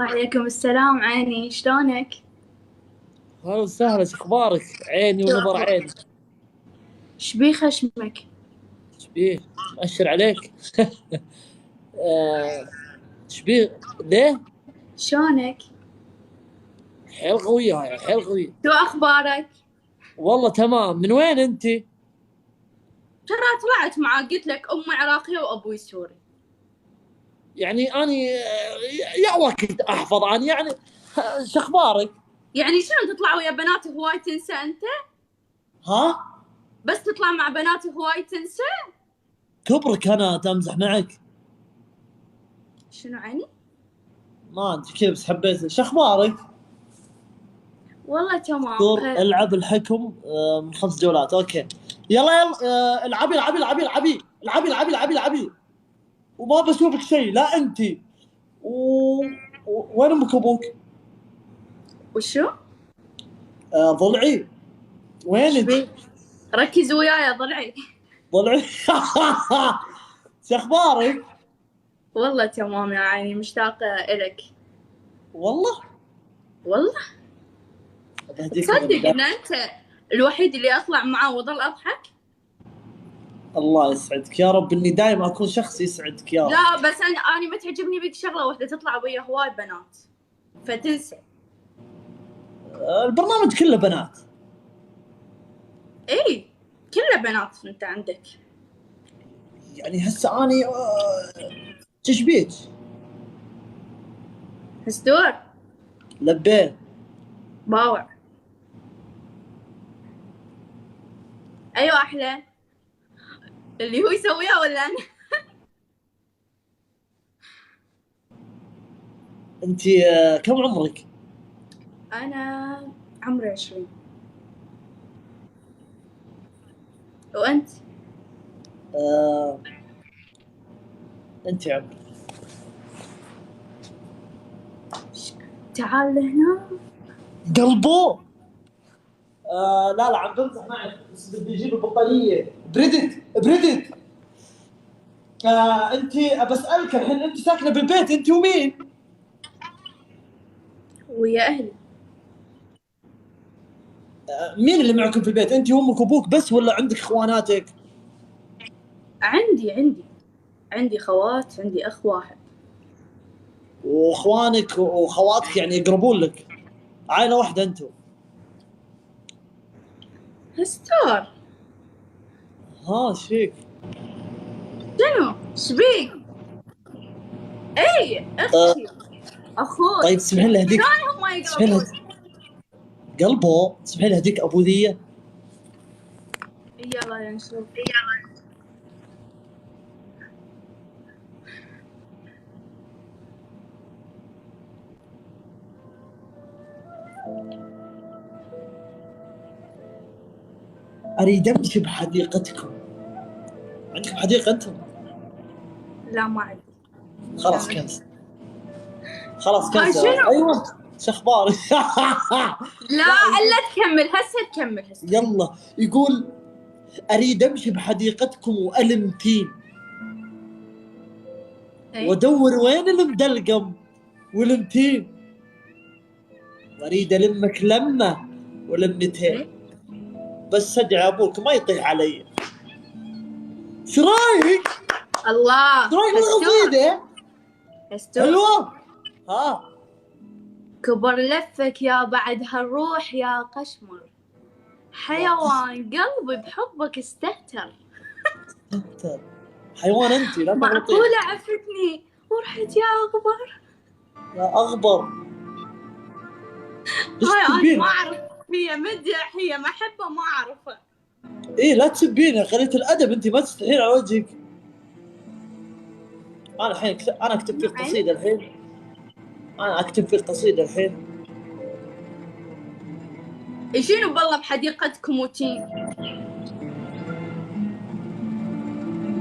وعليكم السلام عيني، شلونك؟ هلا وسهلا، شو اخبارك؟ عيني ونظر عيني. شبيه خشمك؟ شبيه؟ مأشر عليك. شبيه؟ ليه؟ شلونك؟ حيل قوية هاي، حيل قوية. شو أخبارك؟ والله تمام. من وين انت؟ ترى طلعت معاك، قلت لك أمي عراقية وأبوي سوري. يعني اني يا وقت احفظ عني يعني. شو اخبارك؟ يعني شنو تطلع ويا بنات هواي تنسى أنت؟ ها؟ بس تطلع مع بنات هواي تنسى؟ كبرك انا امزح معك. شنو عيني؟ ما ادري كذا بس حبيت. شو اخبارك؟ والله تمام دور خير. العب الحكم من 5 جولات. اوكي يلا يلا. العبي العبي العبي العبي العبي العبي العبي العبي. وما بشوفك شيء، لا انت وين امك وابوك؟ وشو؟ ضلعي. وين انت؟ شبيه؟ ركز وياي ضلعي. ضلعي. شو اخبارك؟ والله تمام يا عيني، مشتاقة إلك. والله والله بهديك تصدق بالله. إن أنت الوحيد اللي أطلع معاه وأظل أضحك؟ الله يسعدك يا رب، اني دائما اكون شخص يسعدك يا رب. لا بس أنا ما تعجبني بيك شغلة واحدة، تطلع ويا هواي بنات فتنسى. البرنامج كله بنات. اي كله بنات انت عندك. يعني هسه اني تشبيك هستور لبين. باوع. ايوه احلى اللي هو يسويها ولا انا؟ انت كم عمرك؟ انا عمري 20. وانت؟ آه انت عمرك. تعال لهنا. قلبو. لا لا، عم بمزح معك بس بدي اجيب البطاريه. بردت. انت بسألك الحين، انت ساكنه بالبيت انت ومين؟ ويا اهلي. مين اللي معكم في البيت؟ انت وامك وابوك بس ولا عندك اخواناتك؟ عندي خوات، عندي اخ واحد. واخوانك وخواتك يعني يقربون لك؟ عائله واحده انتم؟ هستور. ها ايش فيك؟ شنو شبيك؟ اي اختي اخوي. طيب تسمحين لي اهديك. شلون هم تسمحين لي يقربون؟ قلبه، تسمحين لي اهديك ابوذيه؟ يلا يا نشوف. اريد امشي بحديقتكم. عندكم حديقه انتم؟ لا ما عندي. خلاص كنسل. خلاص هاي كنسل. شنو؟ ايوه. شو اخبارك؟ لا الا تكمل هسه، تكمل هسه. يلا. يقول اريد امشي بحديقتكم والم تين وادور وين المدلقم والمتين، واريد المك لمه ولمتين، بس ادعي ابوك ما يطيح علي. شو رايك؟ الله. شو رايك بالقصيده؟ هستور حلوه. ها كبر لفك يا بعد هالروح يا قشمر، حيوان قلبي بحبك استهتر. انت حيوان انت، لا تغلطين. معقولة عفتني ورحت يا أغبر؟ يا اغبر. هاي أنا ما أعرف، هي مدح هي محبة ما أعرفها. ايه لا تسبيني، قليلة الادب انت، ما تستحيل على وجهك. انا الحين انا اكتب فيك قصيده الحين. انا اكتب فيك قصيده الحين. شنو بالله بحديقتكم وتين؟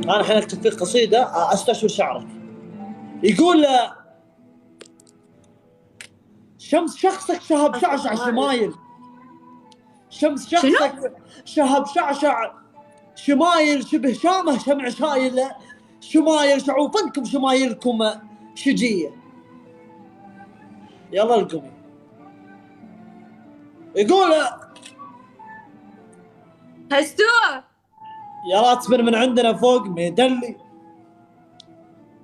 انا الحين اكتب فيك قصيده استشعر شعرك. يقول شمس شخصك شهب شعشع شمايل. شمس شخصك شهب شعشع شمايل، شبه شامه شمع شايل شمايل، شعوفنكم شمايلكم شجيه. يلا القمي. يقول هستور يلا تصبر من عندنا فوق ميدلي،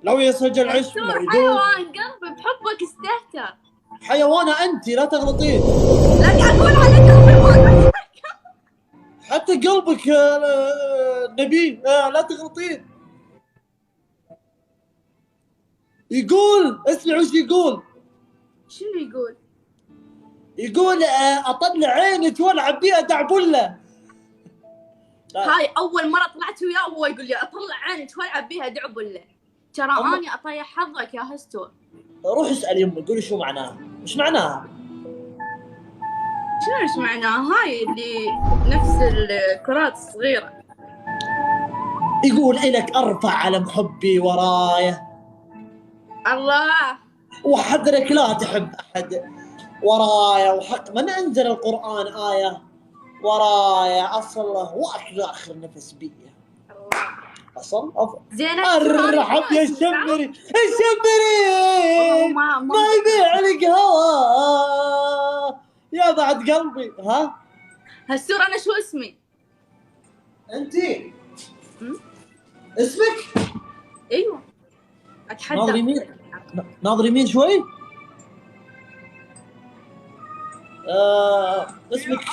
لو يسجل عشق هستور لو يدوب. حيوان قلبي بحبك استهتر. حيوانة انت لا تغلطين. لا قاعد اقول على قلبي. حتى قلبك نبي لا تغلطين. يقول اسمع وش يقول. شنو يقول؟ يقول اطلع عينك والعب بيها دعبله. هاي اول مره طلعت وياه وهو يقول لي اطلع عينك والعب بيها دعبله. ترى اني اطيح حظك يا هستور. روح اسال يمك قولي شو معناها، وش معناها؟ شنو ايش معناها؟ هاي اللي نفس الكرات الصغيره. يقول إلك ارفع علم حبي ورايا، الله. وحذرك لا تحب احد ورايا، وحق من انزل القران ايه ورايا اصله واخر نفس بي اصل زين ارحب يا الشمري الشمري ما يبيع لك هوا يا بعد قلبي. ها هالسور انا شو اسمي؟ انتي اسمك؟ ايوه اتحدى. ناظر يمين، ناظر يمين شوي. اسمك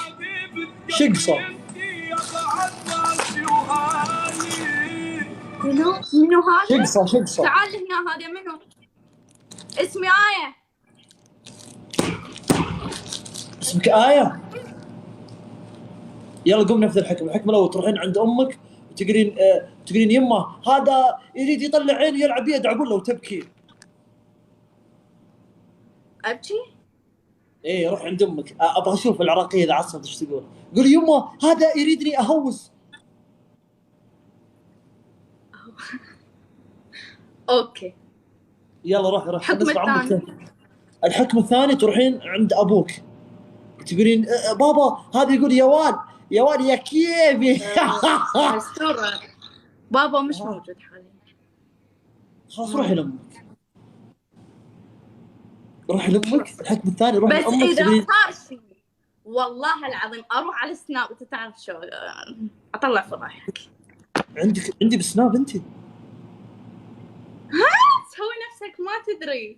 شقصة. منو هذا؟ شقصة. تعال هنا. هذا منو؟ اسمي آية. اسمك آية؟ يلا قوم نفذ الحكم. الحكم الأول تروحين عند أمك وتقولين تقولين يمه هذا يريد يطلع عيني يلعب بيها دعبله وتبكي. أبكي؟ إيه روح عند أمك. أبغى أشوف العراقية إذا عصبت إيش تقول. قول يمه هذا يريدني أهوس. أوكي. يلا روح. الحكم الثاني. الحكم الثاني تروحين عند أبوك تقولين بابا هذا يقول يا وال يا كيفي. هالسورة بابا مش موجود حاليا. خلاص روحي لأمك. روحي لأمك. الحكم الثاني روحي بس لأمك إذا تقولين صار شيء والله العظيم أروح على السناب. أنت تعرف شو أطلع فضايحك. عندي بالسناب أنت. تسوي نفسك ما تدري.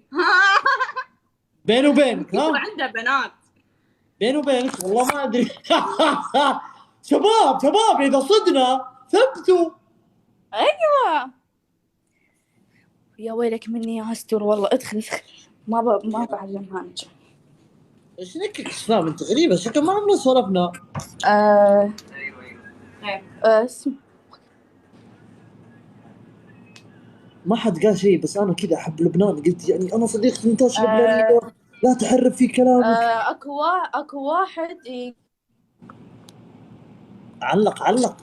بيني وبينك عنده بنات. بيني وبينك والله ما ادري. شباب اذا صدنا ثبتوا. ايوه يا ويلك مني يا هستور والله. ادخل ما بعلمها انت. ايش نكك سلام انت غريبه شكل ما عمرنا سولفنا. اسم ما حد قال شيء بس انا كذا احب لبنان. قلت يعني انا صديقتي نتاش لبنانيه لا تحرف في كلامك. اكو واحد علق علق.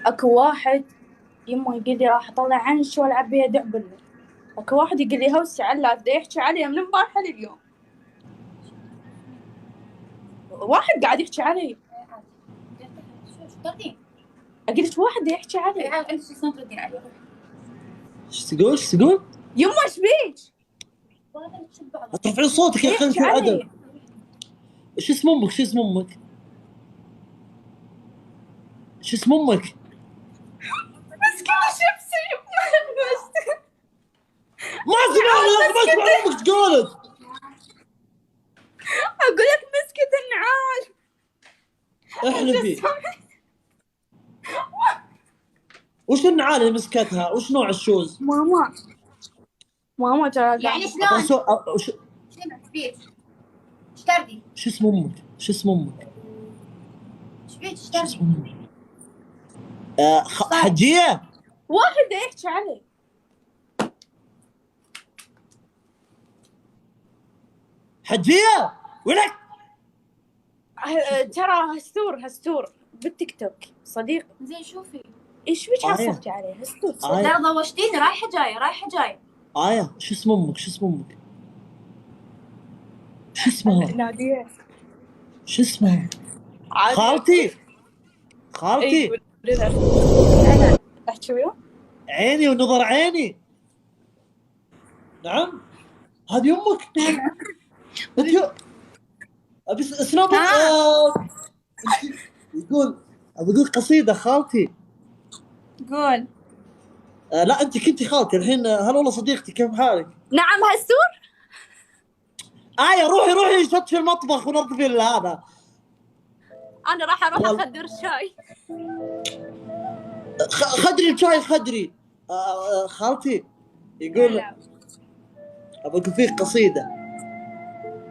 اكو واحد يمه يقول لي راح اطلع عنش والعب بيها دعبله. اكو واحد يقول لي هوسي على بده يحكي علي من امبارح لليوم. واحد قاعد يحكي علي. قلت واحد يحكي علي. انت شو تردين عليه؟ ايش تقول؟ يمه ايش بيك؟ ترفعين صوتك يا اخي في الادب. ايش اسم امك؟ شو اسم امك؟ مسكينة شمسي. ما سمعت امك قالت. اقول لك مسكت النعال. احلفي. وش النعال اللي مسكتها؟ وش نوع الشوز؟ ماما ترى يعني شلون؟ شنو بيك؟ ايش تردي؟ شو اسم امك؟ ايش بيك؟ ايش تردي؟ حجية. واحد يحكي علي. حجية ولك. ترى هستور بالتيك توك صديق. زين شوفي ايش بيك عصبتي عليه هستور؟ لا ضوجتيني رايحة جاية. آية شو اسم امك؟ شو اسمها؟ نادية. شو اسمها؟ خالتي. أيوة. هلا احكي وياه. عيني ونظر عيني. نعم هذه امك. انت ابي سناب يقول ابي اقول قصيده خالتي. قول. لا انت كنتي خالتي الحين. هلا والله صديقتي كيف حالك؟ نعم هالسور. روحي شط في المطبخ ونظفي هذا. انا راح اروح يلا. اخدر الشاي. خدري الشاي خدري. خالتي يقول هلا. ابى اقول فيك قصيده.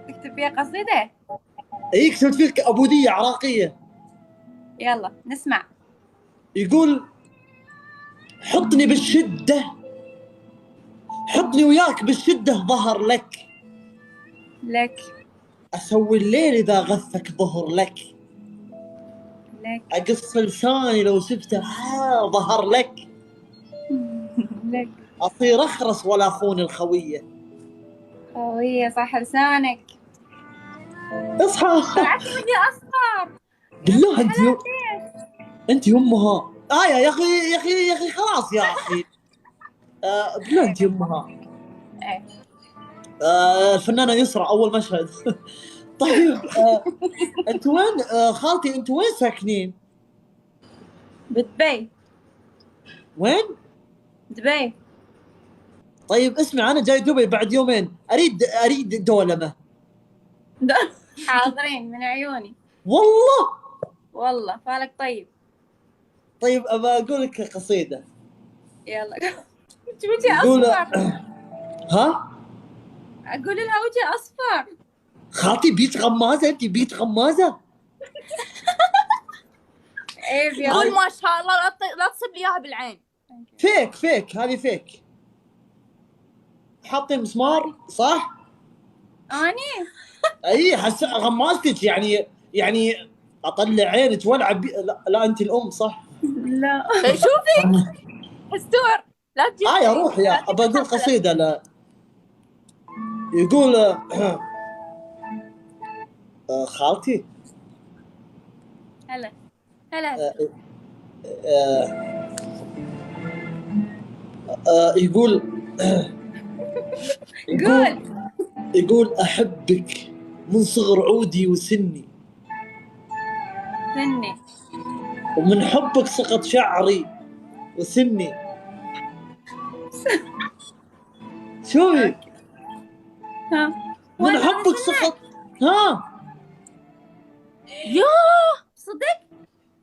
تكتب فيها قصيدة؟ اي كتبت فيك عبوديه عراقيه. يلا نسمع. يقول حطني بالشده، حطني وياك بالشده ظهر لك، لك. اسوي الليل اذا غثك ظهر لك، لك. اقص لساني لو سبته ظهر لك، لك. اصير اخرس ولا اخون الخويه. قوية صح لسانك. اصحى طلعت وجهي اصفر. بالله انت امها. يا اخي يا اخي خلاص يا اخي. بالله انت امها. ايه. الفنانه يسرى اول مشهد. طيب انت وين خالتي انت وين ساكنين؟ بدبي. وين؟ دبي. طيب اسمع انا جاي دبي بعد يومين، اريد دولمه. حاضرين من عيوني. والله فالك طيب. طيب ابى اقول لك قصيده. يلا. وجهي يقول اصفر. ها اقول لها وجهي اصفر. خالتي بيت غمازه، انت بيت غمازه. ايه قول يلا. ما شاء الله لا تصب لي اياها بالعين. فيك هذه فيك. حاطين مسمار صح؟ اني اي غمازتك يعني اطلع عينك والعب لا انت الام صح؟ لا. شوفي هالسور لا تجيب. يا روح يا ابى اقول قصيده. لا يقول خالتي هلا. هلا. يقول قول. يقول احبك من صغر عودي وسني، سني. ومن حبك سقط شعري وسني. شوفي ها. من حبك سقط. ها يا صدق.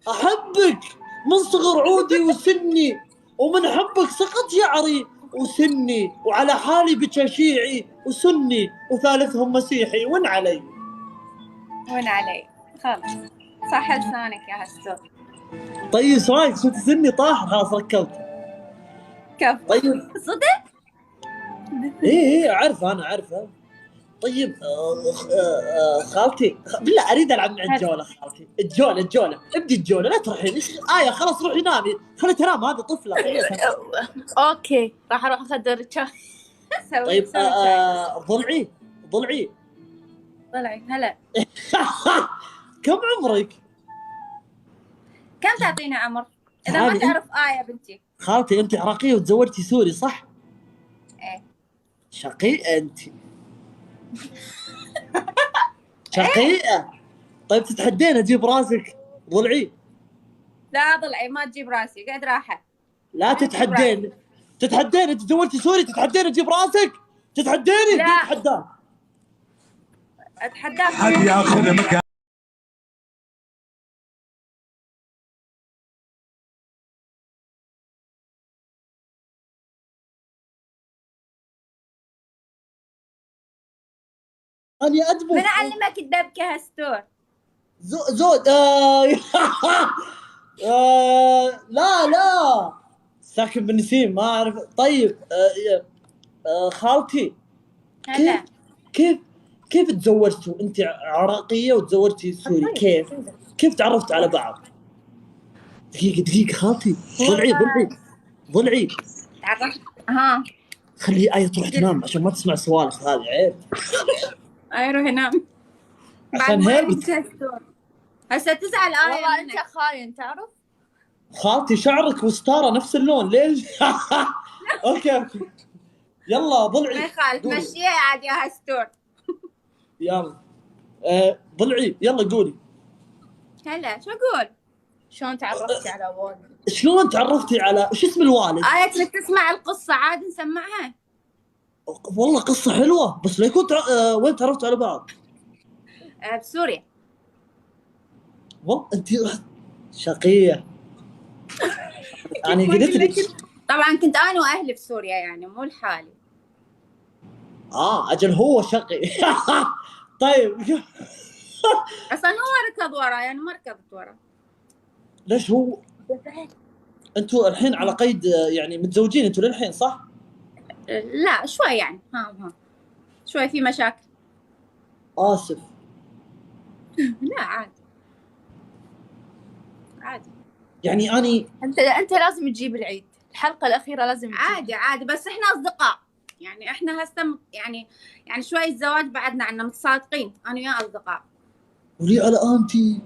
احبك من صغر عودي وسني، ومن حبك سقط شعري وسني، وعلى حالي بتشيعي وسني، وثالثهم مسيحي. وين علي؟ وين علي؟ خلاص صح لسانك يا هالسور. طيب ايش رايك؟ شفت سني طاح خلاص ركبت. كفو. طيب صدق. ايه اعرفها. طيب خالتي بالله اريد العب مع الجوله. خالتي الجوله ابدي الجوله لا تروحين. خلاص روحي نامي، خلي تنام هذه طفله خليها تنام. اوكي راح اروح اخدر الشاي. طيب ضلعي طلعي. هلا. كم عمرك؟ كم تعطينا عمر؟ اذا ما تعالي. تعرف يا بنتي. خالتي انت عراقيه وتزوجتي سوري صح؟ ايه. شقيقه انت. شقيقه. طيب تتحدين اجيب راسك ضلعي؟ لا ضلعي ما تجيب راسي قاعد راحه. لا تتحدين انت تزوجتي سوري تتحدين اجيب راسك؟ تتحديني؟ لا. اتحداك. اتحداك. حد ياخذ مكان. اني ادبك. من علمك الدبكه هالستور؟ زود لا ساكن بالنسيم ما اعرف. طيب خالتي هلا. كيف تزوجتوا؟ انت عراقيه وتزوجتي سوري، كيف تعرفتوا على بعض؟ دقيقه خالتي ضلعي تعرفت. ها. خلي آية تروح تنام عشان ما تسمع سوالف هذه عيب. اي روح نام. عشان هيك هسه تزعل والله منك. انت خاين تعرف. خالتي شعرك وستاره نفس اللون ليش؟ اوكي يلا ما ضلعي يخالف، قولي. مشيها عاد يا هستور. يلا ضلعي يلا قولي. هلا شو اقول؟ شلون تعرفتي على والدي؟ شلون تعرفتي على شو اسم الوالد؟ تريد تسمع القصة عاد نسمعها؟ والله قصه حلوه بس لا يكون وين تعرفتوا على بعض؟ بسوريا. والله انت شقيه. انا قلت لك طبعا كنت انا واهلي في سوريا يعني مو لحالي. اجل هو شقي. طيب اصلا هو ركض ورا يعني ما ركضت ورا. ليش هو انتوا الحين على قيد يعني متزوجين انتوا للحين صح؟ لا شوي يعني ها شوي في مشاكل. اسف. لا عادي عادي. يعني اني انت لازم تجيب العيد، الحلقة الأخيرة لازم تجيب. عادي بس احنا اصدقاء يعني احنا هسه يعني شوي الزواج بعدنا عنا متصادقين انا وياه اصدقاء. ولي على انتي.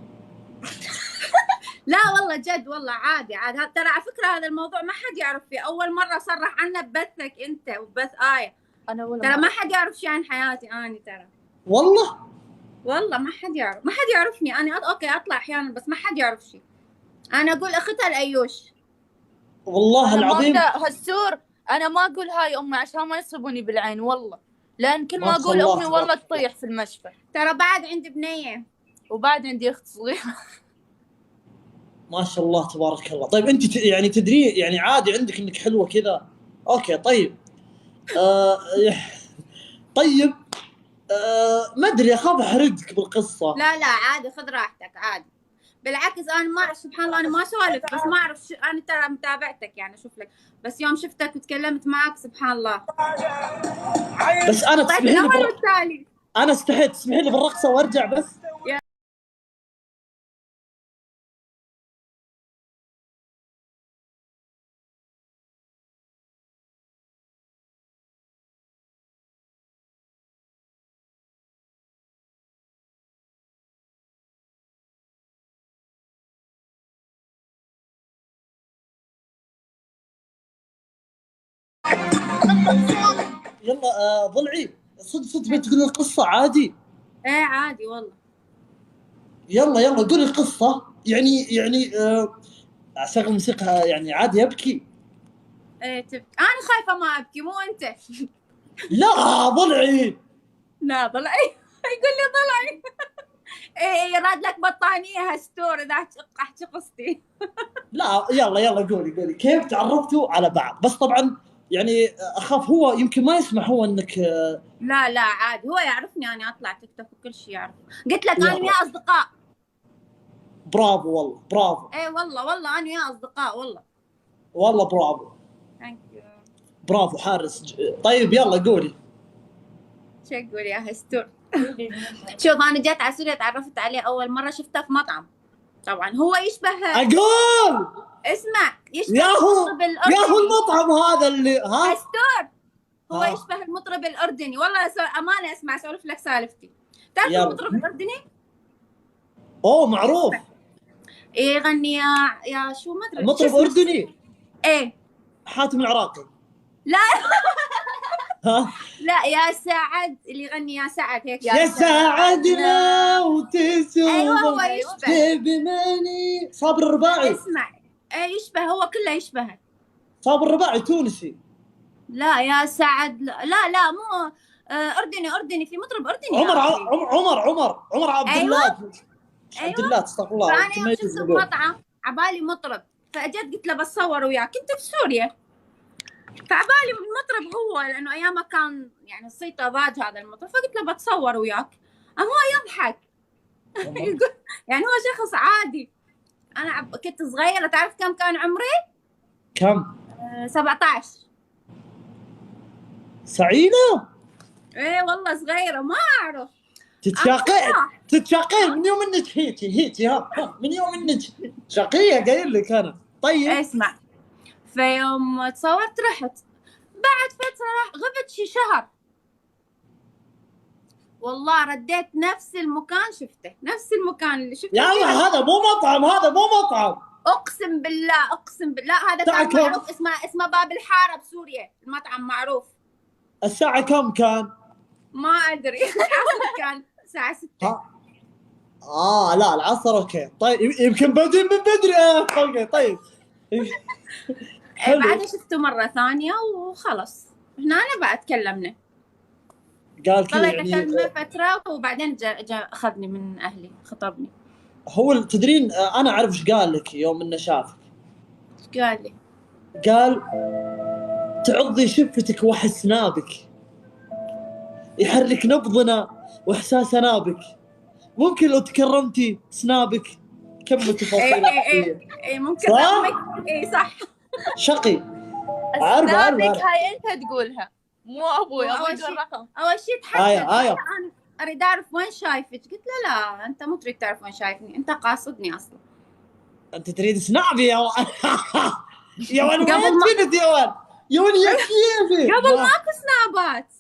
لا والله جد والله عادي ترى على فكرة هذا الموضوع ما حد يعرف فيه، أول مرة صرح عنه ببثك أنت وبث آية. أنا ولا ترى ما حد يعرف شيء عن حياتي أنا ترى. والله ما حد يعرف، ما حد يعرفني أنا أوكي أطلع أحيانا بس ما حد يعرف شيء. أنا أقول أختها الأيوش. والله أنا العظيم. لا هالسور أنا ما أقول هاي أمي عشان ما يصيبوني بالعين والله، لأن كل ما ما شاء أقول الله أمي تبارك والله تطيح في المشفى. ترى بعد عندي بنية وبعد عندي أخت صغيرة. ما شاء الله تبارك الله. طيب انت يعني تدري يعني عادي عندك انك حلوه كذا. اوكي طيب طيب ما ادري اخاف احرجك بالقصه. لا عادي خذ راحتك عادي. بالعكس انا ما اعرف سبحان الله انا ما سولف بس ما اعرف انا ترى متابعتك يعني اشوف لك بس يوم شفتك وتكلمت معك سبحان الله. بس انا طيب تسمحي لي والتالي انا استحيت تسمحي لي بالرقصه وارجع بس. يلا ضلعي صدق بتقول القصه عادي. ايه عادي والله. يلا قولي القصه يعني اشغل موسيقى يعني عادي ابكي. ايه تبكي انا خايفه ما ابكي مو انت. لا ضلعي. لا ضلعي. يقول لي ضلعي. ايه راد لك بطانيه هستور اذا احكي قصتي. لا يلا قولي كيف تعرفتوا على بعض بس طبعا يعني اخاف هو يمكن ما يسمح هو انك لا عادي هو يعرفني انا اطلع تيك توك وكل شيء يعرف. قلت لك انا وياه اصدقاء. برافو والله برافو. ايه والله انا وياه اصدقاء والله برافو. ثانك يو. برافو حارس. طيب يلا قولي. شو اقول يا هستور؟ شوف انا جيت على سوريا تعرفت عليه اول مره شفته في مطعم. طبعا هو يشبه اقول اسمع يشبه ياهو المطرب الاردني. ياهو المطعم هذا اللي هستور هو يشبه المطرب الاردني والله امانه اسمع اسولف لك سالفتي. تعرف المطرب الاردني؟ اوه معروف. ايه يغني يا شو ما ادري المطرب اردني. ايه حاتم العراقي. لا ها لا يا سعد اللي يغني يا سعد هيك يا سعدنا وتسوق. ايوه هو يشبه بماني صابر الرباعي. اسمع ايه يشبه هو كله يشبهه. صابر الرباعي تونسي. لا يا سعد لا مو اردني في مطرب اردني. عمر عبد الله. عبد الله استغفر الله. فانا يوم شفته بمطعم عبالي مطرب فاجت قلت له بتصور وياك كنت في سوريا فعبالي المطرب هو لانه ايامها كان يعني الصيته ضاج هذا المطرب فقلت له بتصور وياك. هو يضحك. يعني هو شخص عادي. انا كنت صغيره تعرف كم كان عمري؟ كم؟ 17. سعيدة؟ ايه والله صغيره ما اعرف. تتشاقين من يوم انك هيتي ها من يوم انك شقيه قايل لك انا. طيب اسمع فيوم تصورت رحت بعد فتره غبت شي شهر والله رديت نفس المكان شفته نفس المكان اللي شفته. يا الله هذا مو مطعم اقسم بالله هذا الساعة كان كم؟ معروف، اسمه باب الحاره بسوريا، المطعم معروف. الساعة كم كان؟ ما ادري العصر كان الساعه 6. لا العصر اوكي. طيب يمكن بادين من بدري. اوكي طيب. حلو. بعدها شفته مره ثانيه وخلص، هنا أنا بعد تكلمنا، قال كذا ظليت يعني اكلمه فتره وبعدين جا اخذني من اهلي، خطبني. هو تدرين انا اعرف ايش قال لك يوم انه شافك. ايش قال لي؟ قال تعضي شفتك واحسنا بك، يحرك نبضنا واحساسنا بك، ممكن لو تكرمتي سنابك كم تفاصيل. اي ممكن صح؟ رقمك. اي صح. شقي. عارف سنابك هاي انت تقولها مو ابوي، ابوي يقول رقم. اول شيء تحدث. آية. انا اريد اعرف وين شايفك، قلت له لا انت مو تريد تعرف وين شايفني، انت قاصدني اصلا. انت تريد سنابي يا يا ولد وين قبل ما- كنت يا ولد؟ يا ولد يا كيفي قبل ماكو سنابات.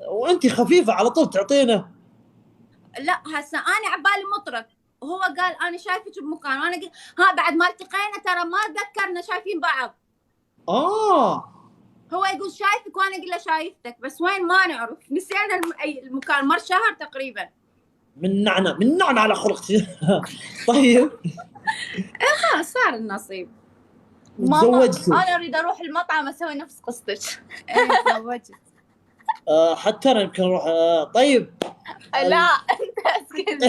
وانت خفيفة على طول تعطينا. لا هسه انا عبالي مطرب، وهو قال انا شايفك بمكان، وانا قلت بعد ما التقينا ترى ما ذكرنا شايفين بعض. هو يقول شايفك وانا اقول له شايفتك، بس وين ما نعرف، نسينا المكان، مر شهر تقريبا. من نعنع على خلقتي. طيب خلاص صار النصيب. ماما تزوجتي؟ انا اريد اروح المطعم اسوي نفس قصتك. تزوجت. حتى انا يمكن اروح. طيب لا انت اسكت.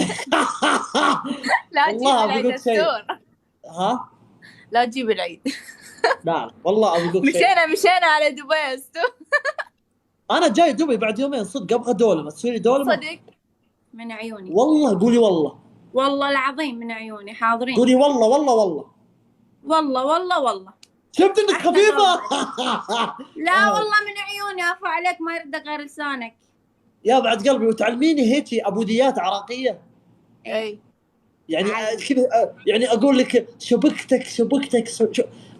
لا تجيب والله العيد بقول شيء. الدستور. ها لا تجيب العيد. لا والله ابي اقول شيء. مشينا على دبي استور. انا جاي دبي بعد يومين صدق، ابغى دولمه تسوي لي دولمه. صدق من عيوني والله قولي والله. والله العظيم من عيوني حاضرين. قولي والله والله والله. والله شفت انك خفيفه. لا والله من عيوني، عفوا عليك ما يرد غير لسانك. يا بعد قلبي وتعلميني هيك ابوديات عراقيه اي يعني كذا. يعني اقول لك شبكتك.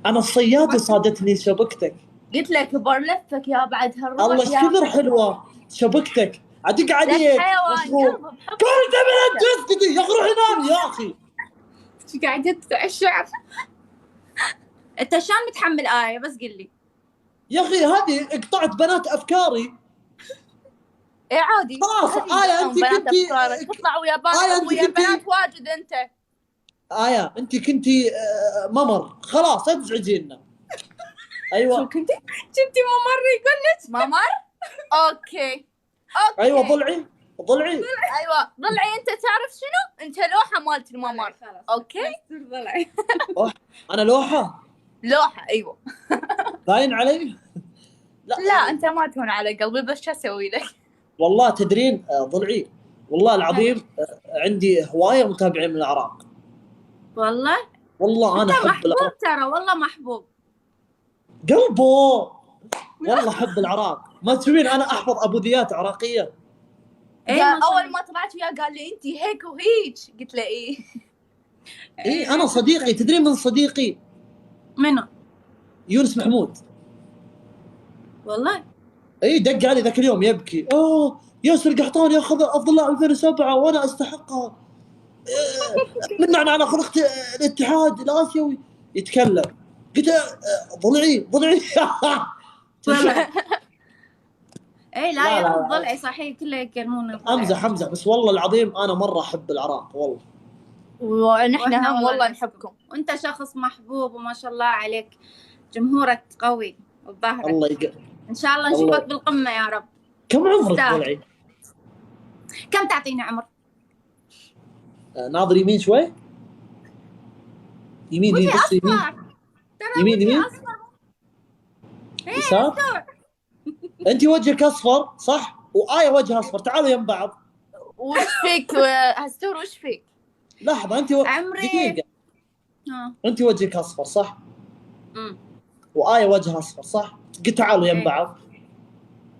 انا الصياد صادتني شبكتك. قلت لك برلفك يا بعد هالروح. الله ايش كثر حلوه شبكتك. ادق عليك حيوان مشغول. قلبه بحب. كل تبي تسكتي يا اخي روحي نام يا اخي. ايش قاعد تقطع الشعر؟ انت شلون متحمل آية بس قل لي. يا اخي هذه قطعت بنات افكاري. اي عادي خلاص آية انت كنتي تطلع ويا بنات واجد انت. آية انت كنتي ممر، خلاص لا تزعجينا. ايوه كنتي ممر يقول لك ممر. اوكي ايوه ضلعي ايوه ضلعي. انت تعرف شنو؟ انت لوحه مالت الممر. اوكي ضلعي. انا لوحه ايوه. باين علي. لا انت ما تهون على قلبي، بس شو اسوي لك؟ والله تدرين ضلعي والله العظيم عندي هوايه متابعين من العراق. والله انا احب محبوب العراق. ترى والله محبوب قلبه والله احب العراق. ما تسوين انا احفظ ابوديات عراقيه. اول ما طلعت وياه قال لي انت هيك وهيك، قلت له اي انا صديقي تدرين من صديقي منو؟ يونس محمود. والله دق علي ذاك اليوم يبكي. ياسر قحطاني اخذ افضل لاعب 2007 وانا استحقها. منعنا على خلقت الاتحاد الاسيوي. يتكلم قلت ضلعي لا يا ضلعي صحيح كله يكلمونه امزح بس والله العظيم انا مره احب العراق والله. ونحن هم والله نحبكم، وانت شخص محبوب وما شاء الله عليك، جمهورك قوي وظهرك. الله يقل. ان شاء الله نشوفك بالقمه يا رب. كم عمرك ضلعي؟ كم تعطيني عمر؟ ناظر يمين شوي. يمين بس يمين يسار. انت وجهك اصفر صح وآية وجهها اصفر. تعالوا يم بعض. وش فيك هستور؟ وش فيك؟ لحظه انت عمري دقيقه. انت وجهك اصفر صح؟ وآية وجهها اصفر صح؟ قلت تعالوا يم بعض.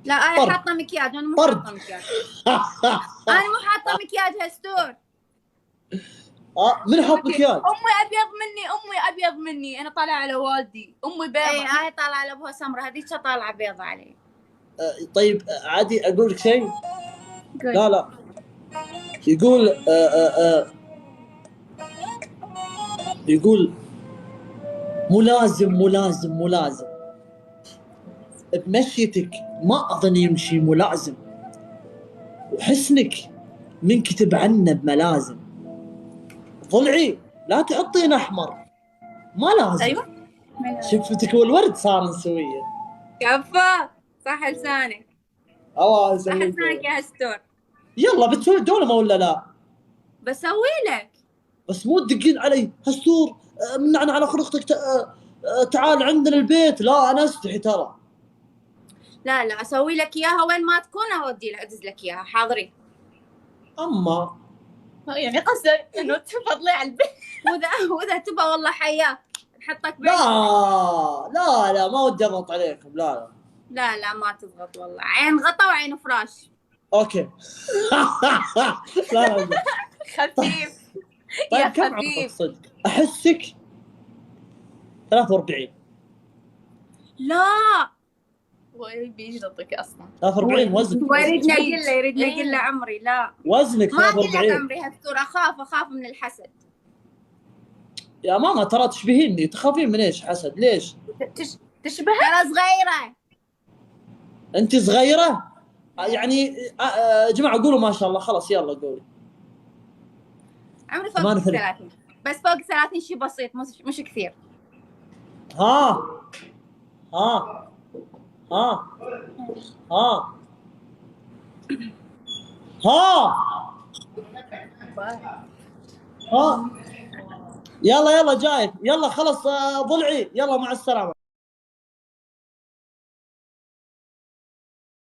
لا آية حاطه مكياج، انا مو حاطه مكياج. انا مو حاطه مكياج هستور. من حط مكياج؟ امي ابيض مني، انا طالعه على والدي. امي بيضة. آية طالعه على ابوها سمره، هذيك طالعه بيضة علي. طيب عادي اقول لك شيء؟ لا يقول يقول ملازم بمشيتك ما أظن يمشي ملازم، وحسنك من كتب عنه بملازم. ضلعي لا تحطين أحمر ما لازم. أيوة. شفتك والورد صار نسويه. كفى صح لسانك، الله صح يسلمك. لسانك يا هستور. يلا بتسوي الدولة ولا لا؟ بسوي لك. بس مو تدقين علي هستور منعنا على خرقتك تعال عندنا البيت. لا انا استحي ترى. لا لا اسوي لك اياها وين ما تكون اودي لك ادز لك اياها حاضرين. اما يعني قصدك إنه تفضلي على البيت. واذا تبى والله حياك نحطك بيت. لا ما ودي اضغط عليكم. لا لا ما تضغط والله، عين غطا وعين فراش. اوكي. لا خفيف. طيب يا كم عمرك خفيف. صدق؟ احسك 43. لا بيجلطك اصلا. 43 وزن. هو يريدني اقول له إيه. عمري. لا وزنك ما اقول لك 43 عمري هستور، اخاف من الحسد. يا ماما ترى تشبهيني. تخافين من ايش حسد؟ ليش؟ تشبه. ترى صغيرة. انت صغيرة يعني. يا جماعة قولوا ما شاء الله. خلاص يلا قولي. عمري فوق 30 بس فوق 30 شيء بسيط مش كثير. ها يلا جاي. يلا خلص ضلعي. يلا مع السلامة.